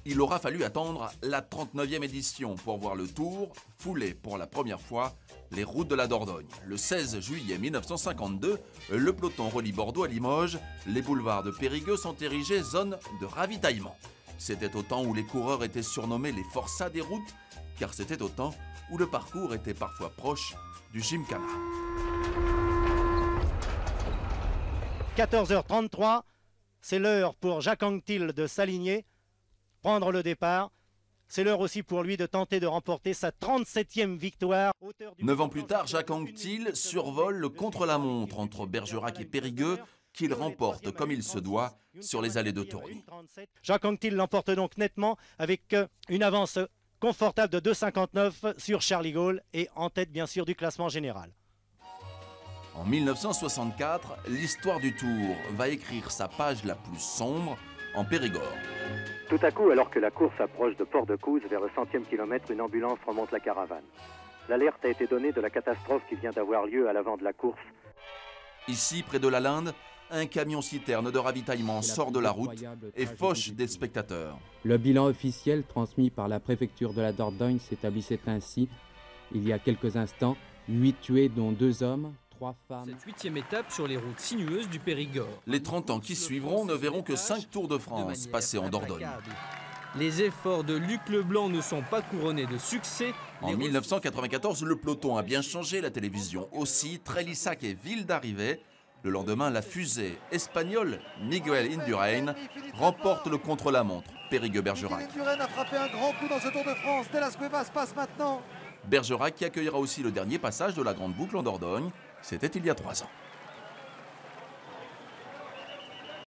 Il aura fallu attendre la 39e édition pour voir le Tour fouler pour la première fois les routes de la Dordogne. Le 16 juillet 1952, le peloton relie Bordeaux à Limoges. Les boulevards de Périgueux sont érigés zone de ravitaillement. C'était au temps où les coureurs étaient surnommés les forçats des routes, car c'était au temps où le parcours était parfois proche du gymkhana. 14h33, c'est l'heure pour Jacques Anquetil de s'aligner, prendre le départ. C'est l'heure aussi pour lui de tenter de remporter sa 37e victoire. 9 ans plus tard, Jacques Anquetil survole le contre-la-montre entre Bergerac et Périgueux, qu'il remporte comme il se doit sur les allées de Tourny. Jacques Anquetil l'emporte donc nettement avec une avance confortable de 2,59 sur Charlie Gaulle et en tête bien sûr du classement général. En 1964, l'histoire du Tour va écrire sa page la plus sombre en Périgord. Tout à coup, alors que la course approche de Port-de-Couze, vers le 100e kilomètre, une ambulance remonte la caravane. L'alerte a été donnée de la catastrophe qui vient d'avoir lieu à l'avant de la course. Ici, près de Lalande, un camion-citerne de ravitaillement sort de la route et fauche des spectateurs. Le bilan officiel transmis par la préfecture de la Dordogne s'établissait ainsi. Il y a quelques instants, 8 tués dont 2 hommes, 3 femmes. Cette 8e étape sur les routes sinueuses du Périgord. Les 30 ans qui suivront ne verront que 5 Tours de France passés en Dordogne. Les efforts de Luc Leblanc ne sont pas couronnés de succès. En 1994, le peloton a bien changé, la télévision aussi. Trélissac est ville d'arrivée. Le lendemain, la fusée espagnole Miguel Indurain remporte le contre-la-montre. Périgueux-Bergerac. Indurain a frappé un grand coup dans ce Tour de France. De Las Cuevas passe maintenant. Bergerac qui accueillera aussi le dernier passage de la Grande Boucle en Dordogne. C'était il y a 3 ans.